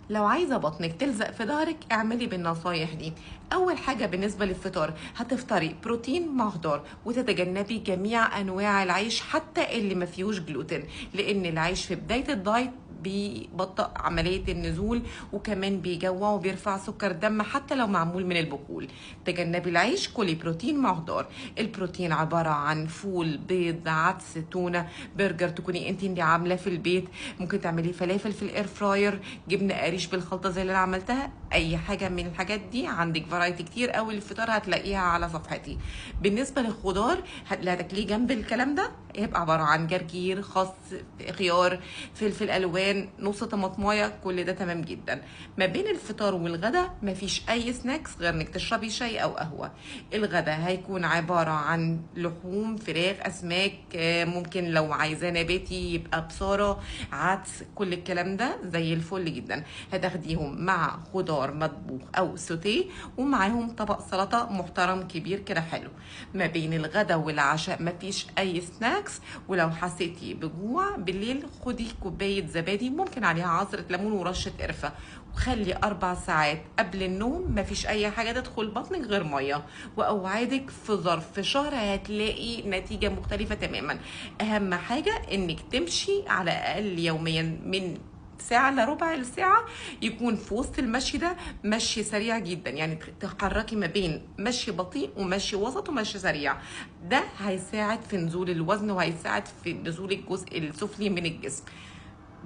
لو عايزة بطنك تلزق في ظهرك اعملي بالنصايح دي. أول حاجة بالنسبة للفطار هتفطري بروتين مع خضار، وتتجنبي جميع أنواع العيش حتى اللي ما فيهوش جلوتين، لأن العيش في بداية الدايت بيبطئ عملية النزول، وكمان بيجوع وبيرفع سكر الدم حتى لو معمول من البقول. تجنبي العيش، كلي بروتين مع خضار. البروتين عبارة عن فول، بيض، عدس، تونة، برجر تكوني انت اللي عاملاه في البيت، ممكن تعملي فلافل في الاير فراير، جبنه قريش بالخلطه زي اللي انا عملتها. اي حاجه من الحاجات دي عندك فرايتي كتير قوي للفطار هتلاقيها على صفحتي. بالنسبه للخضار اللي هتاكليه جنب الكلام ده هيبقى عباره عن جرجير، خس، خيار، فلفل الوان، نص طماطمايه، كل ده تمام جدا. ما بين الفطار والغدا مفيش اي سناكس غير انك تشربي شاي او قهوه. الغدا هيكون عباره عن لحوم، فراخ، اسماك، ممكن لو عايزاه نباتي يبقى بصاره، عدس، كل الكلام ده زي الفل جدا. هتاخديهم مع خضار مطبوخ او سوتيه، ومعاهم طبق سلطه محترم كبير كده حلو. ما بين الغدا والعشاء مفيش اي سناكس. ولو حسيتي بجوع بالليل خدي كوبايه زبادي ممكن عليها عصره ليمون ورشه قرفه، وخلي 4 ساعات قبل النوم مفيش اي حاجه تدخل بطنك غير ميه. واوعدك في ظرف شهر هتلاقي نتيجه مختلفه تماما. اهم حاجه انك تمشي على الاقل يوميا من ساعة لربع الساعة، يكون في وسط المشي ده مشي سريع جدا، يعني تحركي ما بين مشي بطيء ومشي وسط ومشي سريع. ده هيساعد في نزول الوزن وهيساعد في نزول الجزء السفلي من الجسم.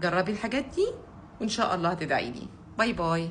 جربي الحاجات دي وإن شاء الله هتدعيلي. باي باي.